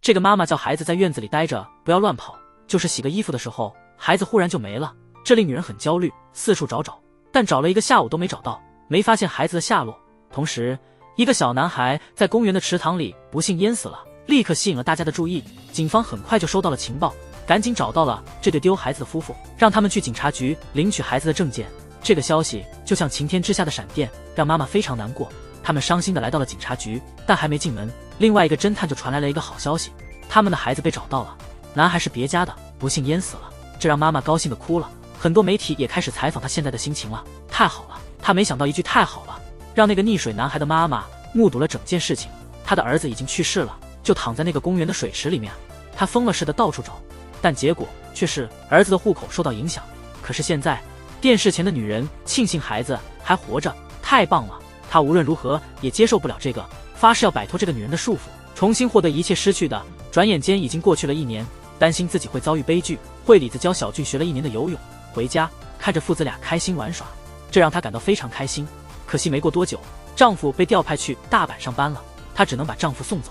这个妈妈叫孩子在院子里待着，不要乱跑，就是洗个衣服的时候，孩子忽然就没了，这令女人很焦虑，四处找，但找了一个下午都没找到，没发现孩子的下落。同时，一个小男孩在公园的池塘里不幸淹死了，立刻吸引了大家的注意。警方很快就收到了情报，赶紧找到了这对丢孩子的夫妇，让他们去警察局领取孩子的证件。这个消息就像晴天之下的闪电，让妈妈非常难过。他们伤心地来到了警察局，但还没进门，另外一个侦探就传来了一个好消息，他们的孩子被找到了，男孩是别家的，不幸淹死了。这让妈妈高兴地哭了。很多媒体也开始采访他现在的心情了。太好了，他没想到一句太好了，让那个溺水男孩的妈妈目睹了整件事情。他的儿子已经去世了，就躺在那个公园的水池里面，他疯了似的到处找，但结果却是儿子的户口受到影响。可是现在电视前的女人庆幸孩子还活着，太棒了。他无论如何也接受不了这个，发誓要摆脱这个女人的束缚，重新获得一切失去的。转眼间已经过去了1年，担心自己会遭遇悲剧，惠里子教小俊学了1年的游泳，回家看着父子俩开心玩耍，这让她感到非常开心。可惜没过多久，丈夫被调派去大阪上班了，她只能把丈夫送走。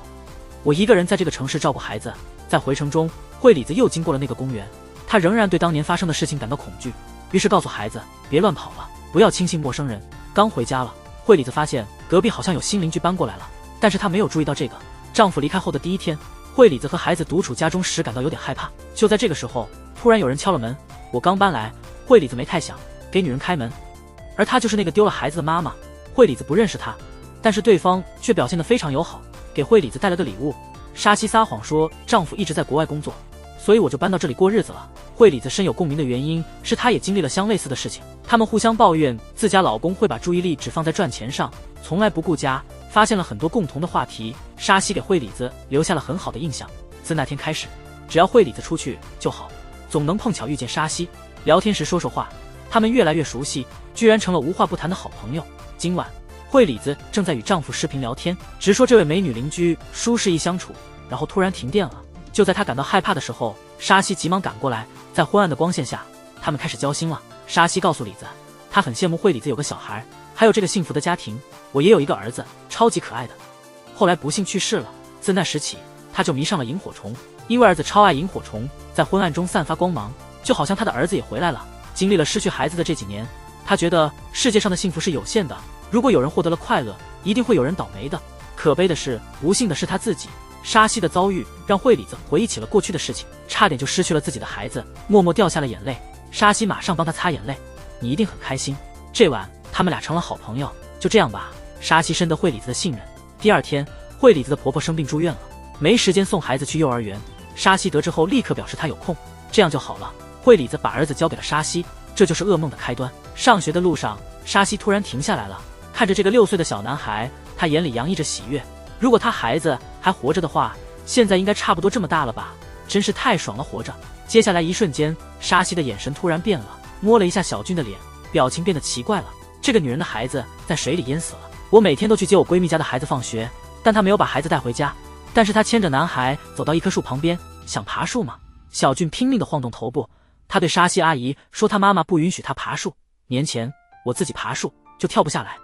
我一个人在这个城市照顾孩子。在回程中，惠里子又经过了那个公园，她仍然对当年发生的事情感到恐惧，于是告诉孩子别乱跑了，不要轻信陌生人。刚回家了，惠里子发现隔壁好像有新邻居搬过来了，但是她没有注意到这个。丈夫离开后的第1天，惠里子和孩子独处家中时感到有点害怕。就在这个时候，突然有人敲了门。我刚搬来，惠里子没太想，给女人开门，而她就是那个丢了孩子的妈妈。惠里子不认识她，但是对方却表现得非常友好，给惠里子带了个礼物。沙希撒谎说丈夫一直在国外工作，所以我就搬到这里过日子了。惠里子深有共鸣的原因是她也经历了相类似的事情，他们互相抱怨自家老公会把注意力只放在赚钱上，从来不顾家，发现了很多共同的话题。沙希给惠里子留下了很好的印象，自那天开始，只要惠里子出去就好，总能碰巧遇见沙希，聊天时说说话，他们越来越熟悉，居然成了无话不谈的好朋友。今晚惠里子正在与丈夫视频聊天，直说这位美女邻居舒适易相处，然后突然停电了。就在她感到害怕的时候，沙希急忙赶过来，在昏暗的光线下，他们开始交心了。沙希告诉里子，她很羡慕惠里子有个小孩，还有这个幸福的家庭。我也有一个儿子，超级可爱的，后来不幸去世了。自那时起，她就迷上了萤火虫，因为儿子超爱萤火虫，在昏暗中散发光芒，就好像她的儿子也回来了。经历了失去孩子的这几年，她觉得世界上的幸福是有限的，如果有人获得了快乐，一定会有人倒霉的。可悲的是，不幸的是她自己。沙希的遭遇让惠里子回忆起了过去的事情，差点就失去了自己的孩子，默默掉下了眼泪。沙希马上帮她擦眼泪，你一定很开心。这晚他们俩成了好朋友。就这样吧，沙希深得惠里子的信任。第2天，惠里子的婆婆生病住院了，没时间送孩子去幼儿园。沙希得知后立刻表示她有空，这样就好了。惠里子把儿子交给了沙希，这就是噩梦的开端。上学的路上，沙希突然停下来了，看着这个6岁的小男孩，她眼里洋溢着喜悦。如果他孩子还活着的话，现在应该差不多这么大了吧，真是太爽了活着。接下来一瞬间，沙希的眼神突然变了，摸了一下小俊的脸，表情变得奇怪了。这个女人的孩子在水里淹死了。我每天都去接我闺蜜家的孩子放学，但她没有把孩子带回家，但是她牵着男孩走到一棵树旁边，想爬树吗？小俊拼命地晃动头部，他对沙希阿姨说他妈妈不允许他爬树，年前我自己爬树就跳不下来，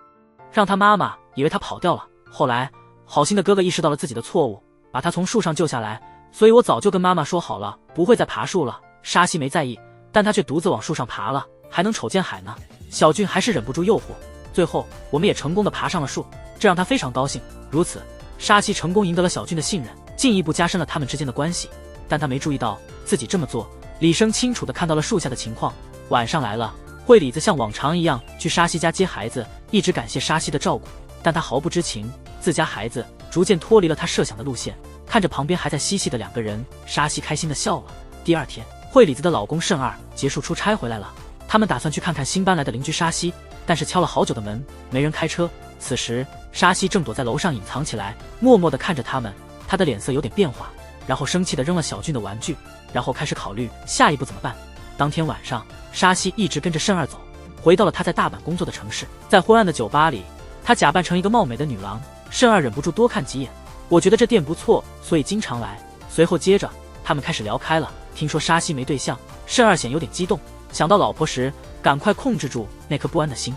让他妈妈以为他跑掉了。后来好心的哥哥意识到了自己的错误，把他从树上救下来，所以我早就跟妈妈说好了，不会再爬树了。沙希没在意，但他却独自往树上爬了，还能瞅见海呢。小俊还是忍不住诱惑，最后我们也成功的爬上了树，这让他非常高兴。如此，沙希成功赢得了小俊的信任，进一步加深了他们之间的关系。但他没注意到自己这么做，李生清楚地看到了树下的情况。晚上来了，惠里子像往常一样去沙希家接孩子，一直感谢沙希的照顾，但他毫不知情，自家孩子逐渐脱离了他设想的路线。看着旁边还在嬉戏的2个人，沙希开心地笑了。第2天，惠里子的老公慎二结束出差回来了，他们打算去看看新搬来的邻居沙希，但是敲了好久的门，没人开车。此时沙希正躲在楼上隐藏起来，默默地看着他们，他的脸色有点变化，然后生气地扔了小俊的玩具，然后开始考虑下一步怎么办。当天晚上，沙希一直跟着慎二走，回到了他在大阪工作的城市。在昏暗的酒吧里，他假扮成一个貌美的女郎，慎二忍不住多看几眼。我觉得这店不错，所以经常来。随后接着他们开始聊开了，听说沙希没对象，慎二显有点激动，想到老婆时赶快控制住那颗不安的心。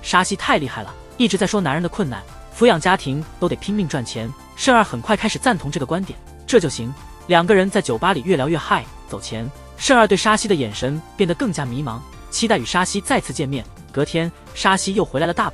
沙希太厉害了，一直在说男人的困难，抚养家庭都得拼命赚钱。慎二很快开始赞同这个观点，这就行。两个人在酒吧里越聊越嗨。走前，盛儿对沙西的眼神变得更加迷茫，期待与沙西再次见面。隔天，沙西又回来了大阪，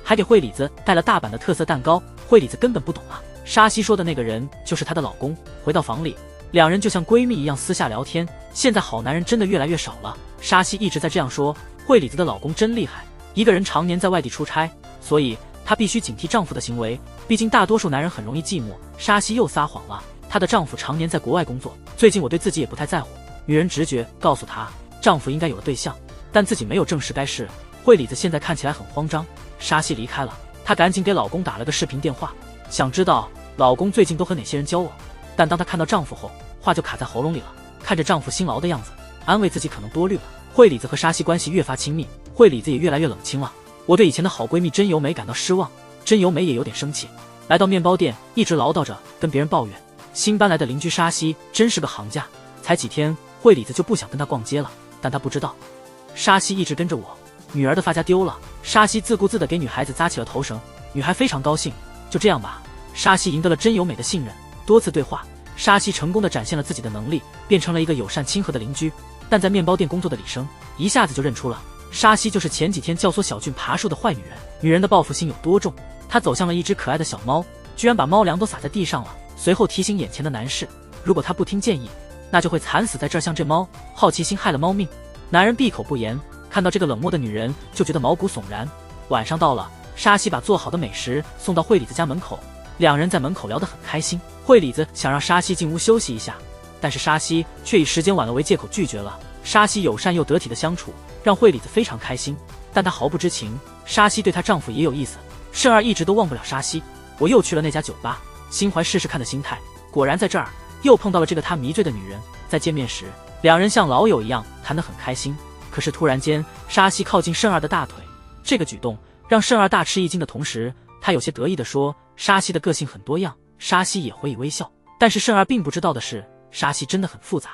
还给惠里子带了大阪的特色蛋糕。惠里子根本不懂啊，沙西说的那个人就是她的老公。回到房里，两人就像闺蜜一样私下聊天。现在好男人真的越来越少了，沙西一直在这样说。惠里子的老公真厉害，一个人常年在外地出差，所以她必须警惕丈夫的行为，毕竟大多数男人很容易寂寞。沙西又撒谎了，她的丈夫常年在国外工作，最近我对自己也不太在乎。女人直觉告诉她，丈夫应该有了对象，但自己没有证实该事。惠里子现在看起来很慌张。沙西离开了，她赶紧给老公打了个视频电话，想知道老公最近都和哪些人交往。但当她看到丈夫后，话就卡在喉咙里了。看着丈夫辛劳的样子，安慰自己可能多虑了。惠里子和沙西关系越发亲密，惠里子也越来越冷清了。我对以前的好闺蜜真由美感到失望，真由美也有点生气。来到面包店，一直唠叨着跟别人抱怨新搬来的邻居沙西真是个行家，才几天惠里子就不想跟她逛街了。但她不知道，沙西一直跟着我。女儿的发夹丢了，沙西自顾自地给女孩子扎起了头绳，女孩非常高兴。就这样吧，沙西赢得了真由美的信任。多次对话，沙西成功地展现了自己的能力，变成了一个友善亲和的邻居。但在面包店工作的李生一下子就认出了沙西就是前几天教唆小俊爬树的坏女人。女人的报复心有多重，她走向了一只可爱的小猫，居然把猫粮都撒在地上了。随后提醒眼前的男士，如果他不听建议，那就会惨死在这儿。像这猫，好奇心害了猫命。男人闭口不言，看到这个冷漠的女人就觉得毛骨悚然。晚上到了，沙西把做好的美食送到惠里子家门口，两人在门口聊得很开心。惠里子想让沙西进屋休息一下，但是沙西却以时间晚了为借口拒绝了。沙西友善又得体的相处让惠里子非常开心，但她毫不知情，沙西对她丈夫也有意思。盛儿一直都忘不了沙西。我又去了那家酒吧，心怀试试看的心态，果然在这儿又碰到了这个他迷醉的女人。在见面时，两人像老友一样谈得很开心。可是突然间，沙西靠近盛儿的大腿，这个举动让盛儿大吃一惊的同时，他有些得意地说，沙西的个性很多样。沙西也回以微笑，但是盛儿并不知道的是，沙西真的很复杂。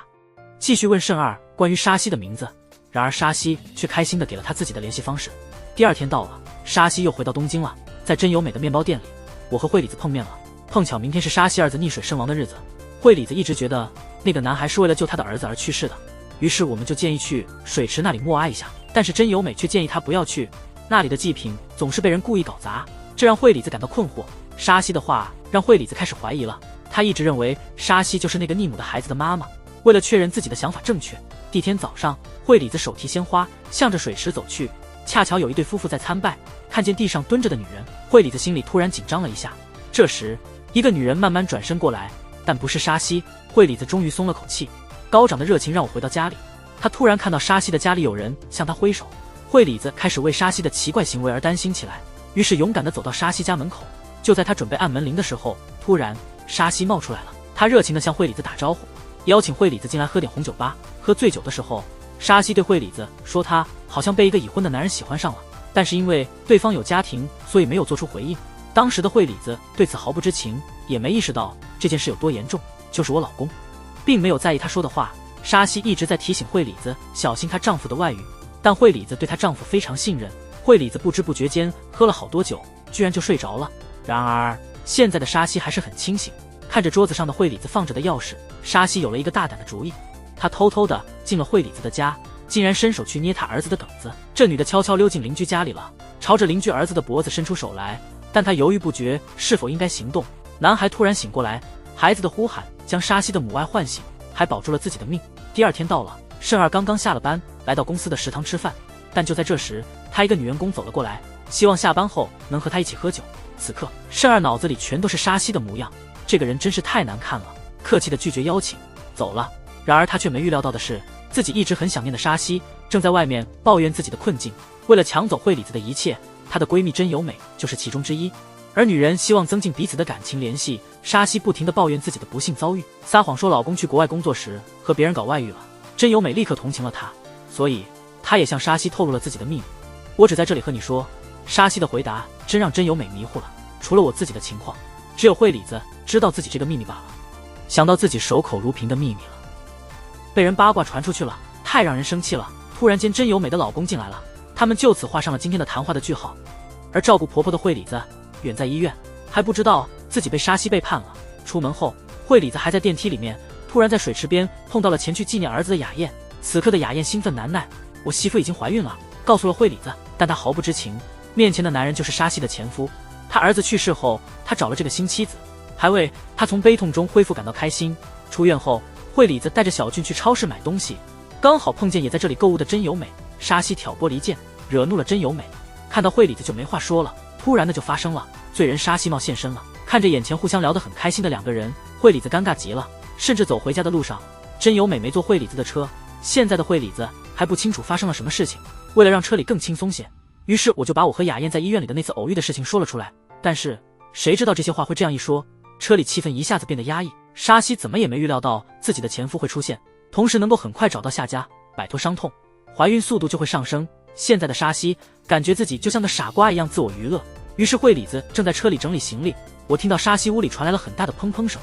继续问盛儿关于沙西的名字，然而沙西却开心地给了他自己的联系方式。第二天到了，沙西又回到东京了。在真由美的面包店里，我和惠里子碰面了，碰巧明天是沙西儿子溺水身亡的日子。惠里子一直觉得那个男孩是为了救他的儿子而去世的，于是我们就建议去水池那里默哀一下。但是真由美却建议他不要去，那里的祭品总是被人故意搞砸，这让惠里子感到困惑。沙西的话让惠里子开始怀疑了，她一直认为沙西就是那个溺母的孩子的妈妈。为了确认自己的想法正确，第天早上，惠里子手提鲜花向着水池走去，恰巧有一对夫妇在参拜，看见地上蹲着的女人，惠里子心里突然紧张了一下。这时，一个女人慢慢转身过来，但不是沙西。惠里子终于松了口气，高涨的热情让我回到家里。她突然看到沙西的家里有人向她挥手，惠里子开始为沙西的奇怪行为而担心起来，于是勇敢地走到沙西家门口。就在她准备按门铃的时候，突然沙西冒出来了，她热情地向惠里子打招呼，邀请惠里子进来喝点红酒吧。喝醉酒的时候，沙西对惠里子说，她好像被一个已婚的男人喜欢上了，但是因为对方有家庭，所以没有做出回应。当时的惠里子对此毫不知情，也没意识到这件事有多严重，就是我老公，并没有在意她说的话。沙西一直在提醒惠里子小心她丈夫的外遇，但惠里子对她丈夫非常信任。惠里子不知不觉间喝了好多酒，居然就睡着了。然而现在的沙西还是很清醒，看着桌子上的惠里子放着的钥匙，沙西有了一个大胆的主意。他偷偷的进了惠里子的家，竟然伸手去捏他儿子的梗子。这女的悄悄溜进邻居家里了，朝着邻居儿子的脖子伸出手来，但她犹豫不决是否应该行动。男孩突然醒过来，孩子的呼喊将沙西的母爱唤醒，还保住了自己的命。第二天到了，盛儿刚刚下了班，来到公司的食堂吃饭，但就在这时，他一个女员工走了过来，希望下班后能和他一起喝酒。此刻盛儿脑子里全都是沙西的模样，这个人真是太难看了，客气的拒绝邀请走了。然而他却没预料到的是，自己一直很想念的沙西正在外面抱怨自己的困境。为了抢走惠里子的一切，她的闺蜜真由美就是其中之一。而女人希望增进彼此的感情联系，沙西不停地抱怨自己的不幸遭遇，撒谎说老公去国外工作时和别人搞外遇了。真由美立刻同情了她，所以她也向沙西透露了自己的秘密。我只在这里和你说。沙西的回答真让真由美迷糊了，除了我自己的情况，只有惠里子知道自己这个秘密罢了。想到自己守口如瓶的秘密了，被人八卦传出去了，太让人生气了。突然间真由美的老公进来了，他们就此画上了今天的谈话的句号。而照顾婆婆的惠里子远在医院，还不知道自己被沙西背叛了。出门后，惠里子还在电梯里面，突然在水池边碰到了前去纪念儿子的雅燕。此刻的雅燕兴奋难耐，我媳妇已经怀孕了，告诉了惠里子，但她毫不知情，面前的男人就是沙西的前夫。他儿子去世后，他找了这个新妻子，还为他从悲痛中恢复感到开心。出院后，惠里子带着小俊去超市买东西，刚好碰见也在这里购物的真由美。沙西挑拨离间，惹怒了真由美，看到惠里子就没话说了。突然的就发生了，罪人沙西冒现身了。看着眼前互相聊得很开心的两个人，惠里子尴尬极了，甚至走回家的路上，真由美没坐惠里子的车。现在的惠里子还不清楚发生了什么事情，为了让车里更轻松些，于是我就把我和雅燕在医院里的那次偶遇的事情说了出来。但是谁知道这些话会这样一说，车里气氛一下子变得压抑。沙西怎么也没预料到自己的前夫会出现，同时能够很快找到下家，摆脱伤痛，怀孕速度就会上升。现在的沙西感觉自己就像个傻瓜一样自我娱乐。于是惠里子正在车里整理行李，我听到沙西屋里传来了很大的砰砰声。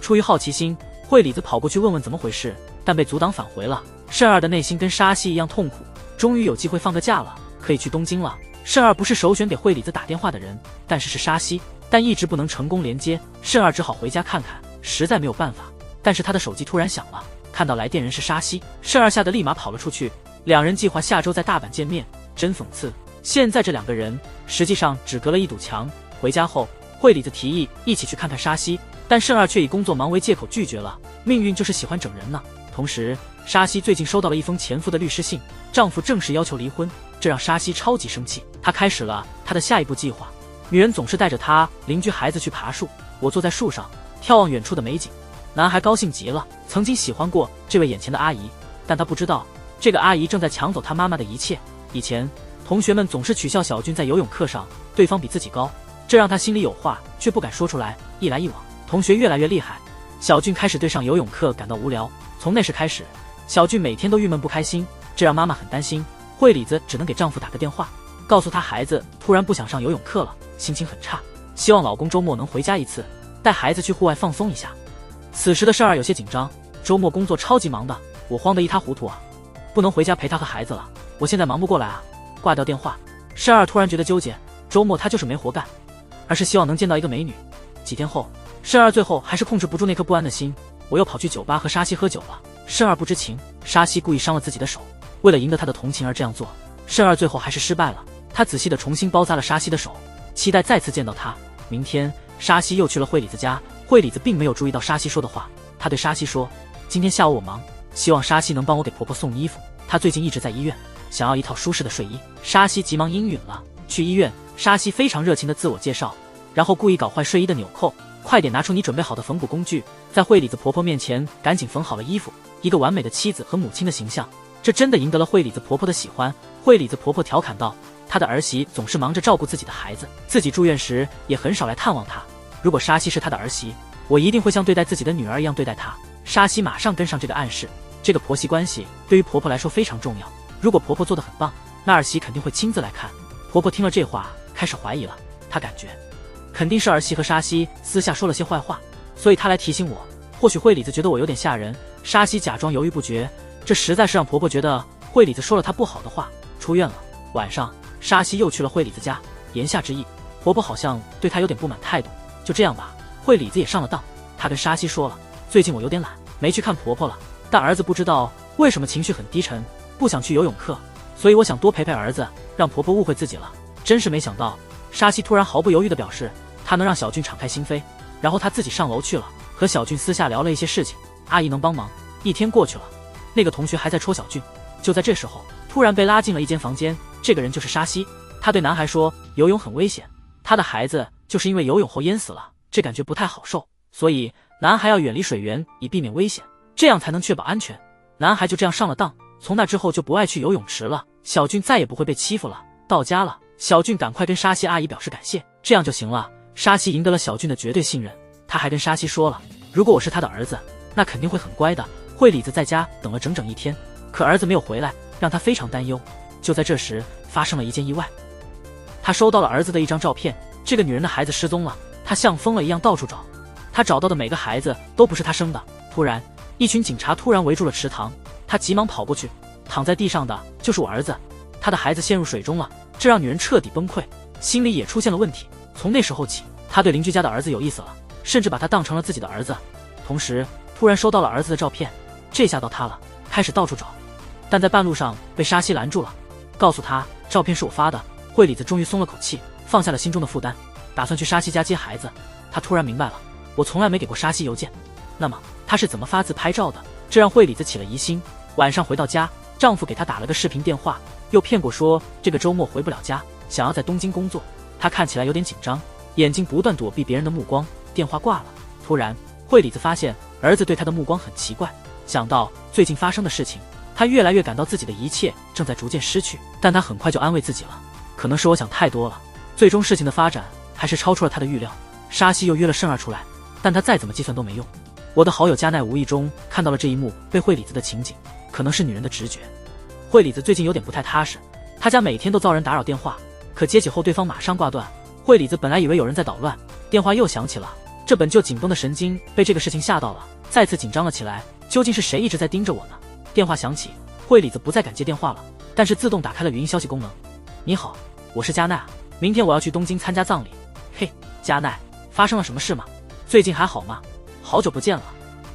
出于好奇心，惠里子跑过去问问怎么回事，但被阻挡返回了。慎儿的内心跟沙西一样痛苦，终于有机会放个假了，可以去东京了。慎儿不是首选给惠里子打电话的人，但是沙西，但一直不能成功连接，慎儿只好回家看看，实在没有办法。但是他的手机突然响了，看到来电人是沙西，慎儿吓得立马跑了出去。两人计划下周在大阪见面，真讽刺。现在这两个人实际上只隔了一堵墙。回家后，惠里子提议一起去看看沙西，但慎儿却以工作忙为借口拒绝了。命运就是喜欢整人呢。同时，沙西最近收到了一封前夫的律师信，丈夫正式要求离婚，这让沙西超级生气。她开始了她的下一步计划。女人总是带着她邻居孩子去爬树，我坐在树上眺望远处的美景。男孩高兴极了，曾经喜欢过这位眼前的阿姨，但他不知道这个阿姨正在抢走他妈妈的一切。以前同学们总是取笑小俊在游泳课上对方比自己高，这让他心里有话却不敢说出来。一来一往，同学越来越厉害，小俊开始对上游泳课感到无聊。从那时开始，小俊每天都郁闷不开心，这让妈妈很担心。惠里子只能给丈夫打个电话，告诉他孩子突然不想上游泳课了，心情很差，希望老公周末能回家一次，带孩子去户外放松一下。此时的慎儿有些紧张，周末工作超级忙的，我慌得一塌糊涂啊，不能回家陪他和孩子了，我现在忙不过来啊。挂掉电话，慎儿突然觉得纠结，周末他就是没活干，而是希望能见到一个美女。几天后，慎儿最后还是控制不住那颗不安的心，我又跑去酒吧和沙西喝酒了。慎儿不知情，沙西故意伤了自己的手，为了赢得他的同情而这样做，慎儿最后还是失败了。他仔细地重新包扎了沙西的手，期待再次见到他。明天沙西又去了惠里子家，惠里子并没有注意到沙西说的话，他对沙西说，今天下午我忙，希望沙西能帮我给婆婆送衣服，她最近一直在医院，想要一套舒适的睡衣。沙西急忙应允了。去医院，沙西非常热情地自我介绍，然后故意搞坏睡衣的纽扣，快点拿出你准备好的缝补工具，在惠里子婆婆面前赶紧缝好了衣服，一个完美的妻子和母亲的形象。这真的赢得了惠里子婆婆的喜欢。惠里子婆婆调侃道，她的儿媳总是忙着照顾自己的孩子，自己住院时也很少来探望她。如果沙西是她的儿媳，我一定会像对待自己的女儿一样对待她。沙西马上跟上这个暗示，这个婆媳关系对于婆婆来说非常重要，如果婆婆做得很棒，那儿媳肯定会亲自来看。婆婆听了这话开始怀疑了，她感觉肯定是儿媳和沙西私下说了些坏话，所以她来提醒我。或许惠里子觉得我有点吓人，沙西假装犹豫不决，这实在是让婆婆觉得惠里子说了她不好的话。出院了，晚上沙西又去了惠里子家，言下之意，婆婆好像对她有点不满态度。就这样吧，惠里子也上了当，她跟沙西说了，最近我有点懒，没去看婆婆了，但儿子不知道为什么情绪很低沉，不想去游泳课，所以我想多陪陪儿子，让婆婆误会自己了。真是没想到，沙西突然毫不犹豫地表示她能让小俊敞开心扉，然后她自己上楼去了，和小俊私下聊了一些事情，阿姨能帮忙。一天过去了，那个同学还在戳小俊，就在这时候突然被拉进了一间房间，这个人就是沙西。他对男孩说，游泳很危险，他的孩子就是因为游泳后淹死了，这感觉不太好受，所以男孩要远离水源以避免危险，这样才能确保安全。男孩就这样上了当，从那之后就不爱去游泳池了，小俊再也不会被欺负了。到家了，小俊赶快跟沙西阿姨表示感谢，这样就行了。沙西赢得了小俊的绝对信任，他还跟沙西说了，如果我是他的儿子，那肯定会很乖的。惠里子在家等了整整一天，可儿子没有回来，让他非常担忧。就在这时，发生了一件意外，他收到了儿子的一张照片，这个女人的孩子失踪了，他像疯了一样到处找，他找到的每个孩子都不是他生的。突然，一群警察突然围住了池塘，他急忙跑过去，躺在地上的就是我儿子，他的孩子陷入水中了，这让女人彻底崩溃，心里也出现了问题。从那时候起，他对邻居家的儿子有意思了，甚至把他当成了自己的儿子。同时突然收到了儿子的照片，这吓到他了，开始到处找，但在半路上被沙希拦住了，告诉他照片是我发的。惠里子终于松了口气，放下了心中的负担，打算去沙希家接孩子。他突然明白了，我从来没给过沙希邮件，那么他是怎么发自拍照的？这让惠里子起了疑心。晚上回到家，丈夫给她打了个视频电话，又骗过说这个周末回不了家，想要在东京工作。她看起来有点紧张，眼睛不断躲避别人的目光。电话挂了，突然惠里子发现儿子对她的目光很奇怪，想到最近发生的事情，她越来越感到自己的一切正在逐渐失去。但她很快就安慰自己了，可能是我想太多了。最终事情的发展还是超出了她的预料。沙希又约了圣儿出来，但她再怎么计算都没用。我的好友加奈无意中看到了这一幕被惠里子的情景，可能是女人的直觉。惠里子最近有点不太踏实，她家每天都遭人打扰电话，可接起后对方马上挂断。惠里子本来以为有人在捣乱，电话又响起了，这本就紧绷的神经被这个事情吓到了，再次紧张了起来。究竟是谁一直在盯着我呢？电话响起，惠里子不再敢接电话了，但是自动打开了语音消息功能。你好，我是加奈，明天我要去东京参加葬礼。嘿，加奈，发生了什么事吗？最近还好吗？好久不见了。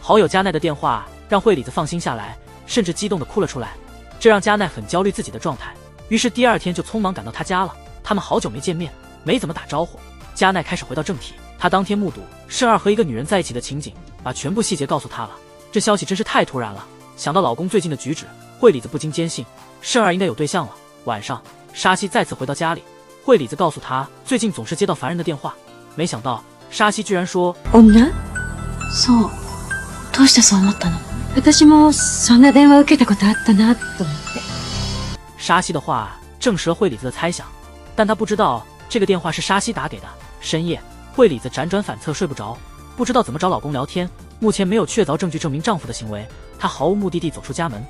好友加奈的电话让惠里子放心下来，甚至激动地哭了出来，这让加奈很焦虑自己的状态，于是第二天就匆忙赶到他家了。他们好久没见面，没怎么打招呼。加奈开始回到正题，他当天目睹圣儿和一个女人在一起的情景，把全部细节告诉他了。这消息真是太突然了，想到老公最近的举止，惠里子不禁坚信圣儿应该有对象了。晚上沙希再次回到家里，惠里子告诉他最近总是接到烦人的电话，没想到沙希居然说女？そう。どうしてそう思ったの？私もそんな電話受けたことあったなと思って。沙希的话证实了惠里子的猜想，但他不知道这个电话是沙希打给的。深夜，惠里子辗转反侧睡不着，不知道怎么找老公聊天。目前没有确凿证据证明丈夫的行为，她毫无目的地走出家门，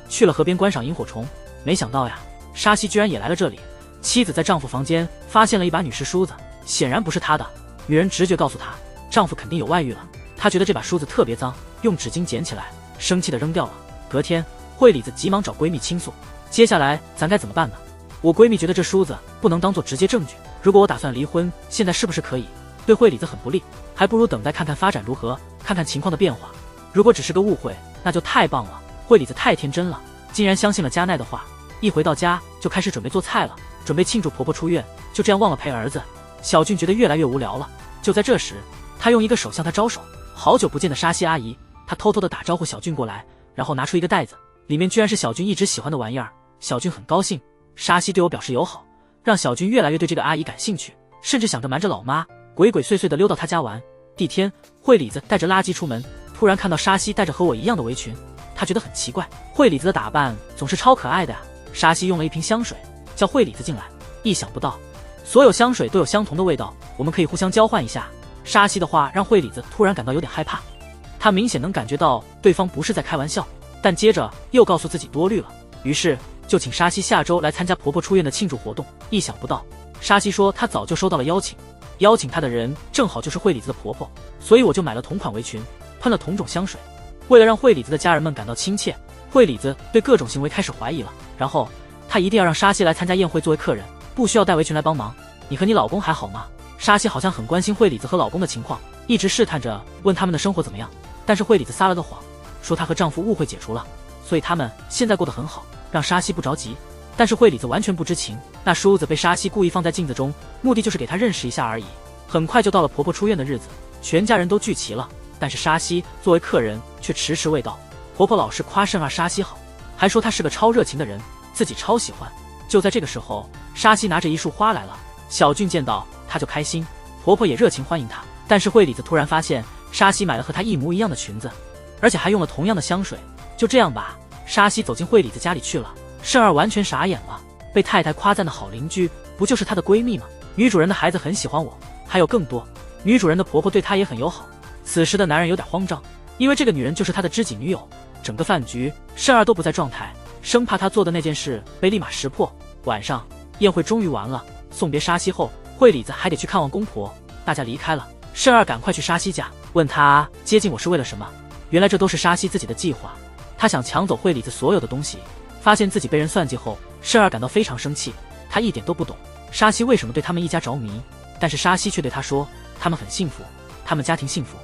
去了河边观赏萤火虫。没想到呀，沙希居然也来了这里。妻子在丈夫房间发现了一把女士梳子，显然不是她的。女人直觉告诉她，丈夫肯定有外遇了。她觉得这把梳子特别脏，用纸巾捡起来，生气地扔掉了。隔天，惠里子急忙找闺蜜倾诉，接下来咱该怎么办呢？我闺蜜觉得这梳子不能当做直接证据，如果我打算离婚，现在是不是可以？对惠里子很不利，还不如等待看看发展如何，看看情况的变化。如果只是个误会，那就太棒了。惠里子太天真了，竟然相信了加奈的话。一回到家就开始准备做菜了，准备庆祝婆婆出院，就这样忘了陪儿子。小俊觉得越来越无聊了，就在这时，他用一个手向他招手。好久不见的沙希阿姨，他偷偷地打招呼小俊过来，然后拿出一个袋子，里面居然是小俊一直喜欢的玩意儿。小俊很高兴，沙希对我表示友好，让小俊越来越对这个阿姨感兴趣，甚至想着瞒着老妈鬼鬼祟祟地溜到他家玩。第天，惠里子带着垃圾出门，突然看到沙希戴着和我一样的围裙，他觉得很奇怪，惠里子的打扮总是超可爱的呀。沙希用了一瓶香水，叫惠里子进来，意想不到，所有香水都有相同的味道，我们可以互相交换一下。沙希的话让惠里子突然感到有点害怕，她明显能感觉到对方不是在开玩笑，但接着又告诉自己多虑了，于是就请沙希下周来参加婆婆出院的庆祝活动。意想不到，沙希说她早就收到了邀请，邀请她的人正好就是惠里子的婆婆，所以我就买了同款围裙，喷了同种香水。为了让惠里子的家人们感到亲切，惠里子对各种行为开始怀疑了，然后她一定要让沙希来参加宴会作为客人，不需要带围裙来帮忙。你和你老公还好吗？沙希好像很关心惠里子和老公的情况，一直试探着问他们的生活怎么样。但是惠里子撒了个谎，说她和丈夫误会解除了，所以他们现在过得很好，让沙希不着急。但是惠里子完全不知情，那梳子被沙希故意放在镜子中，目的就是给她认识一下而已。很快就到了婆婆出院的日子，全家人都聚齐了，但是沙希作为客人却迟迟未到。婆婆老是夸圣儿沙希好，还说她是个超热情的人，自己超喜欢。就在这个时候，沙希拿着一束花来了，小俊见到她就开心，婆婆也热情欢迎她。但是惠里子突然发现沙希买了和她一模一样的裙子，而且还用了同样的香水。就这样吧，沙希走进惠里子家里去了。圣儿完全傻眼了，被太太夸赞的好邻居不就是她的闺蜜吗？女主人的孩子很喜欢我，还有更多。女主人的婆婆对她也很友好。此时的男人有点慌张，因为这个女人就是他的知己女友。整个饭局圣儿都不在状态，生怕她做的那件事被立马识破。晚上宴会终于完了，送别沙希后，惠里子还得去看望公婆。大家离开了，圣儿赶快去沙希家，问他接近我是为了什么。原来这都是沙希自己的计划，他想抢走惠里子所有的东西。发现自己被人算计后，圣儿感到非常生气，他一点都不懂沙希为什么对他们一家着迷，但是沙希却对他说他们很幸福，他们家庭幸福，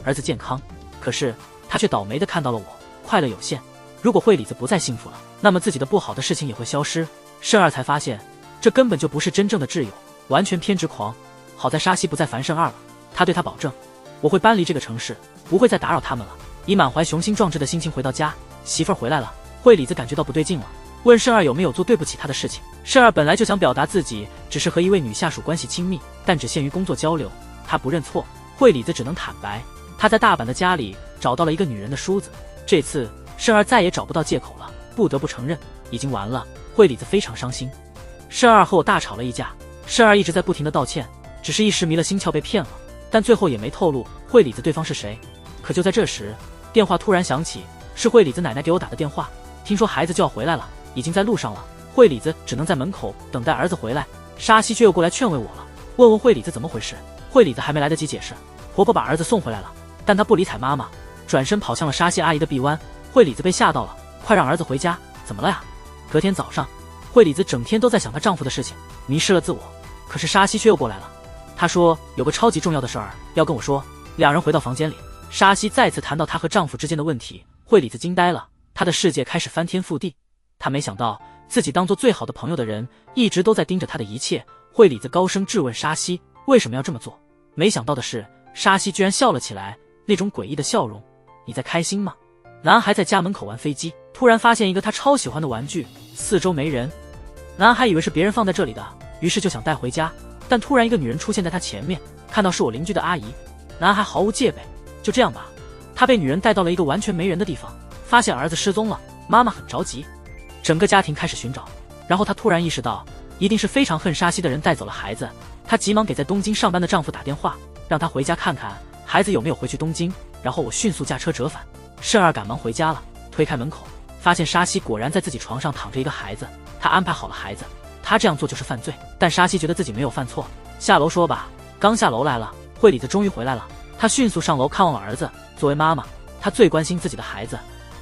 儿子健康，可是他却倒霉的看到了我，快乐有限。如果惠里子不再幸福了，那么自己的不好的事情也会消失。慎二才发现，这根本就不是真正的挚友，完全偏执狂。好在沙西不再烦慎二了，他对他保证，我会搬离这个城市，不会再打扰他们了。以满怀雄心壮志的心情回到家，媳妇儿回来了。惠里子感觉到不对劲了，问慎二有没有做对不起他的事情。慎二本来就想表达自己只是和一位女下属关系亲密，但只限于工作交流，他不认错。惠里子只能坦白，他在大阪的家里找到了一个女人的梳子。这次慎二再也找不到借口了，不得不承认已经完了。惠里子非常伤心，慎二和我大吵了一架。慎二一直在不停的道歉，只是一时迷了心窍被骗了，但最后也没透露惠里子对方是谁。可就在这时，电话突然响起，是惠里子奶奶给我打的电话，听说孩子就要回来了，已经在路上了。惠里子只能在门口等待儿子回来。沙西却又过来劝慰我了，问问惠里子怎么回事。惠里子还没来得及解释，婆婆把儿子送回来了，但她不理睬妈妈，转身跑向了沙西阿姨的臂弯。惠里子被吓到了，快让儿子回家，怎么了呀？隔天早上，惠里子整天都在想她丈夫的事情，迷失了自我。可是沙西却又过来了，她说有个超级重要的事儿要跟我说。两人回到房间里，沙西再次谈到她和丈夫之间的问题。惠里子惊呆了，她的世界开始翻天覆地。她没想到自己当做最好的朋友的人一直都在盯着她的一切。惠里子高声质问沙西为什么要这么做。没想到的是，沙西居然笑了起来，那种诡异的笑容。你在开心吗？男孩在家门口玩飞机，突然发现一个他超喜欢的玩具，四周没人。男孩以为是别人放在这里的，于是就想带回家，但突然一个女人出现在他前面，看到是我邻居的阿姨。男孩毫无戒备，就这样吧，他被女人带到了一个完全没人的地方，发现儿子失踪了，妈妈很着急，整个家庭开始寻找。然后他突然意识到，一定是非常恨沙西的人带走了孩子。她急忙给在东京上班的丈夫打电话，让他回家看看孩子有没有回去东京。然后我迅速驾车折返。慎二赶忙回家了，推开门口，发现沙西果然在自己床上躺着一个孩子。他安排好了孩子，他这样做就是犯罪。但沙西觉得自己没有犯错，下楼说吧。刚下楼来了，惠里子终于回来了。她迅速上楼看望了儿子。作为妈妈，她最关心自己的孩子。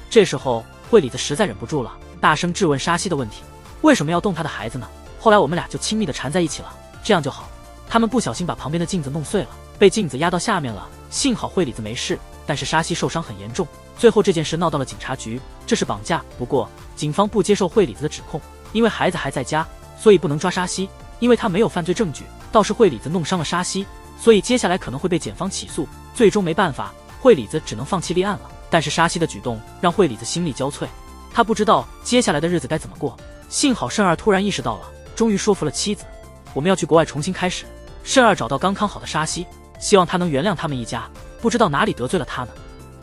这时候惠里子实在忍不住了，大声质问沙西的问题，为什么要动她的孩子呢？后来我们俩就亲密地缠在一起了，这样就好。他们不小心把旁边的镜子弄碎了，被镜子压到下面了，幸好惠里子没事，但是沙西受伤很严重。最后这件事闹到了警察局，这是绑架。不过警方不接受惠里子的指控，因为孩子还在家，所以不能抓沙西，因为他没有犯罪证据。倒是惠里子弄伤了沙西，所以接下来可能会被检方起诉。最终没办法，惠里子只能放弃立案了。但是沙西的举动让惠里子心力交瘁，他不知道接下来的日子该怎么过。幸好慎二突然意识到了，终于说服了妻子，我们要去国外重新开始。慎二找到刚康好的沙西，希望他能原谅他们一家，不知道哪里得罪了他呢。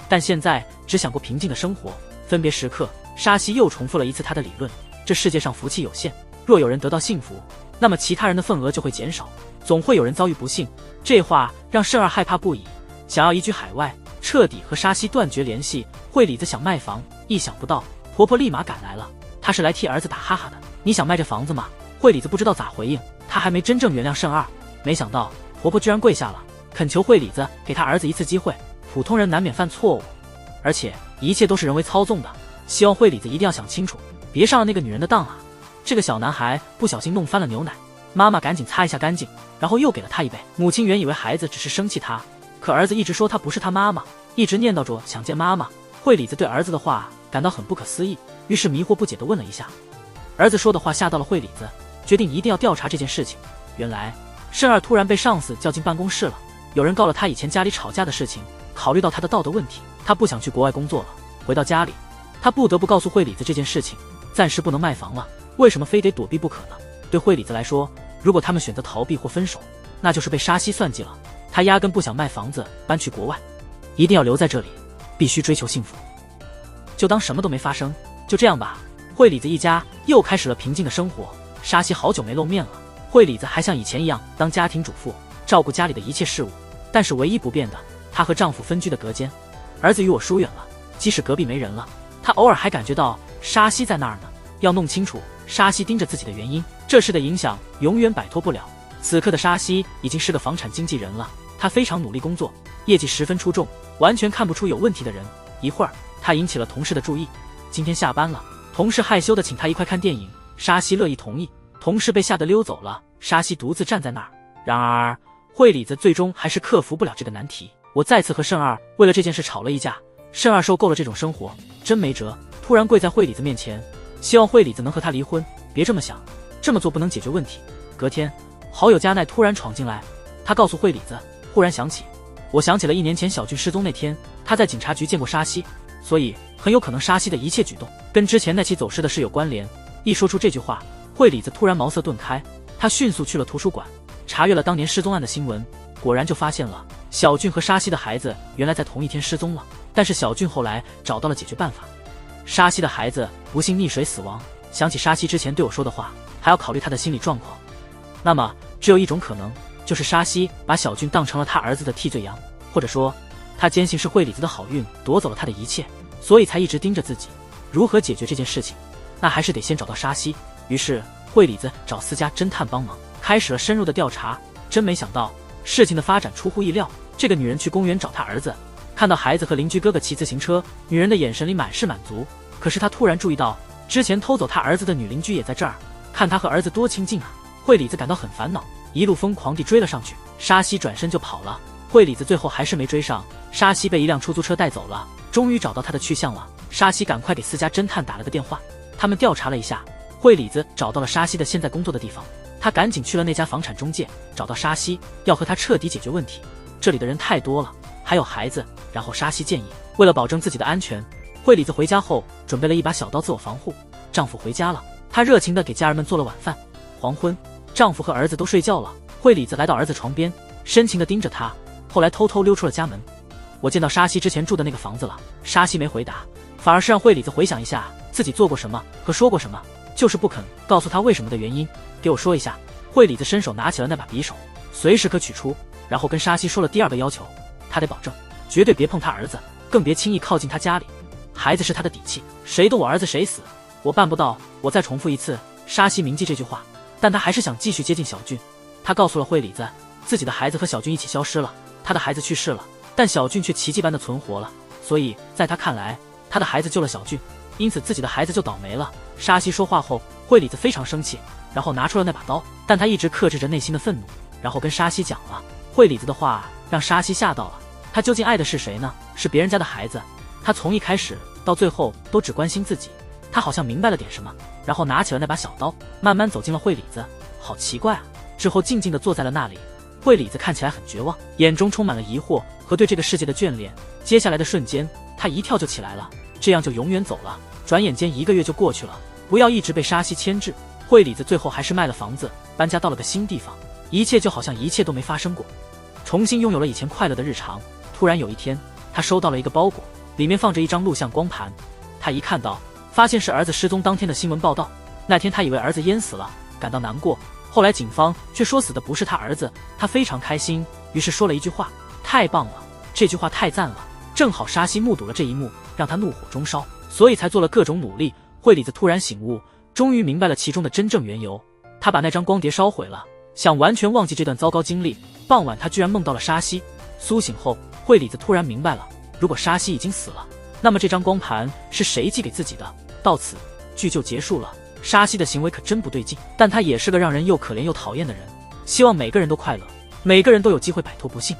但现在只想过平静的生活。分别时刻，沙西又重复了一次他的理论，这世界上福气有限，若有人得到幸福，那么其他人的份额就会减少，总会有人遭遇不幸。这话让慎二害怕不已，想要移居海外，彻底和沙西断绝联系。惠里子想卖房，意想不到婆婆立马赶来了，她是来替儿子打哈哈的。你想卖这房子吗？惠里子不知道咋回应，她还没真正原谅慎二，没想到婆婆居然跪下了，恳求惠里子给她儿子一次机会。普通人难免犯错误，而且一切都是人为操纵的，希望惠里子一定要想清楚，别上了那个女人的当啊。这个小男孩不小心弄翻了牛奶，妈妈赶紧擦一下干净，然后又给了他一杯。母亲原以为孩子只是生气他，可儿子一直说他不是他妈妈，一直念叨着想见妈妈。惠里子对儿子的话感到很不可思议，于是迷惑不解地问了一下。儿子说的话吓到了惠里子，决定一定要调查这件事情。原来慎二突然被上司叫进办公室了，有人告了他以前家里吵架的事情。考虑到他的道德问题，他不想去国外工作了。回到家里，他不得不告诉惠里子这件事情，暂时不能卖房了。为什么非得躲避不可呢？对惠里子来说，如果他们选择逃避或分手，那就是被沙西算计了。他压根不想卖房子搬去国外，一定要留在这里，必须追求幸福。就当什么都没发生，就这样吧。惠里子一家又开始了平静的生活。沙西好久没露面了，惠里子还像以前一样当家庭主妇，照顾家里的一切事务。但是唯一不变的，她和丈夫分居的隔间，儿子与我疏远了，即使隔壁没人了，她偶尔还感觉到沙西在那儿呢。要弄清楚沙西盯着自己的原因，这事的影响永远摆脱不了。此刻的沙西已经是个房产经纪人了，她非常努力工作，业绩十分出众，完全看不出有问题的人。一会儿，她引起了同事的注意。今天下班了，同事害羞地请她一块看电影，沙西乐意同意。同事被吓得溜走了，沙西独自站在那儿。然而惠里子最终还是克服不了这个难题。我再次和慎二为了这件事吵了一架。慎二受够了这种生活，真没辙，突然跪在惠里子面前，希望惠里子能和他离婚。别这么想，这么做不能解决问题。隔天，好友加奈突然闯进来，他告诉惠里子，忽然想起，我想起了1年前小俊失踪那天，他在警察局见过沙希，所以很有可能沙希的一切举动跟之前那起走失的事有关联。一说出这句话，惠里子突然茅塞顿开，他迅速去了图书馆，查阅了当年失踪案的新闻，果然就发现了小俊和沙希的孩子原来在同一天失踪了。但是小俊后来找到了解决办法，沙希的孩子不幸溺水死亡。想起沙希之前对我说的话，还要考虑他的心理状况，那么只有一种可能，就是沙希把小俊当成了他儿子的替罪羊，或者说他坚信是惠里子的好运夺走了他的一切，所以才一直盯着自己。如何解决这件事情，那还是得先找到沙希。于是惠里子找私家侦探帮忙，开始了深入的调查。真没想到事情的发展出乎意料，这个女人去公园找她儿子，看到孩子和邻居哥哥骑自行车，女人的眼神里满是满足。可是她突然注意到之前偷走她儿子的女邻居也在这儿，看她和儿子多亲近啊。惠里子感到很烦恼，一路疯狂地追了上去。沙希转身就跑了，惠里子最后还是没追上。沙希被一辆出租车带走了，终于找到他的去向了。沙希赶快给私家侦探打了个电话，他们调查了一下，惠里子找到了沙希的现在工作的地方，他赶紧去了那家房产中介，找到沙希，要和他彻底解决问题。这里的人太多了，还有孩子。然后沙希建议，为了保证自己的安全，惠里子回家后准备了一把小刀自我防护。丈夫回家了，她热情地给家人们做了晚饭。黄昏，丈夫和儿子都睡觉了，惠里子来到儿子床边，深情地盯着他，后来偷偷溜出了家门。我见到沙希之前住的那个房子了。沙希没回答，反而是让惠里子回想一下自己做过什么和说过什么，就是不肯告诉他为什么的原因。给我说一下。惠里子伸手拿起了那把匕首，随时可取出，然后跟沙希说了第二个要求，他得保证绝对别碰他儿子，更别轻易靠近他家里，孩子是他的底气，谁动我儿子谁死。我办不到。我再重复一次。沙希铭记这句话，但他还是想继续接近小俊。他告诉了惠里子，自己的孩子和小俊一起消失了，他的孩子去世了，但小俊却奇迹般的存活了，所以在他看来，他的孩子救了小俊，因此自己的孩子就倒霉了。沙希说话后，惠里子非常生气，然后拿出了那把刀，但他一直克制着内心的愤怒，然后跟沙希讲了。惠里子的话让沙希吓到了，他究竟爱的是谁呢？是别人家的孩子。他从一开始到最后都只关心自己，他好像明白了点什么，然后拿起了那把小刀，慢慢走进了惠里子。好奇怪啊！之后静静地坐在了那里。惠里子看起来很绝望，眼中充满了疑惑和对这个世界的眷恋。接下来的瞬间，他一跳就起来了，这样就永远走了。转眼间1个月就过去了，不要一直被沙希牵制。惠里子最后还是卖了房子，搬家到了个新地方，一切就好像一切都没发生过，重新拥有了以前快乐的日常。突然有一天，他收到了一个包裹，里面放着一张录像光盘。他一看到，发现是儿子失踪当天的新闻报道。那天他以为儿子淹死了，感到难过，后来警方却说死的不是他儿子，他非常开心，于是说了一句话：太棒了，这句话太赞了。正好沙希目睹了这一幕，让他怒火中烧，所以才做了各种努力。惠里子突然醒悟，终于明白了其中的真正缘由。他把那张光碟烧毁了，想完全忘记这段糟糕经历。傍晚他居然梦到了沙希。苏醒后，惠里子突然明白了，如果沙希已经死了，那么这张光盘是谁寄给自己的？到此剧就结束了。沙希的行为可真不对劲，但他也是个让人又可怜又讨厌的人。希望每个人都快乐，每个人都有机会摆脱不幸。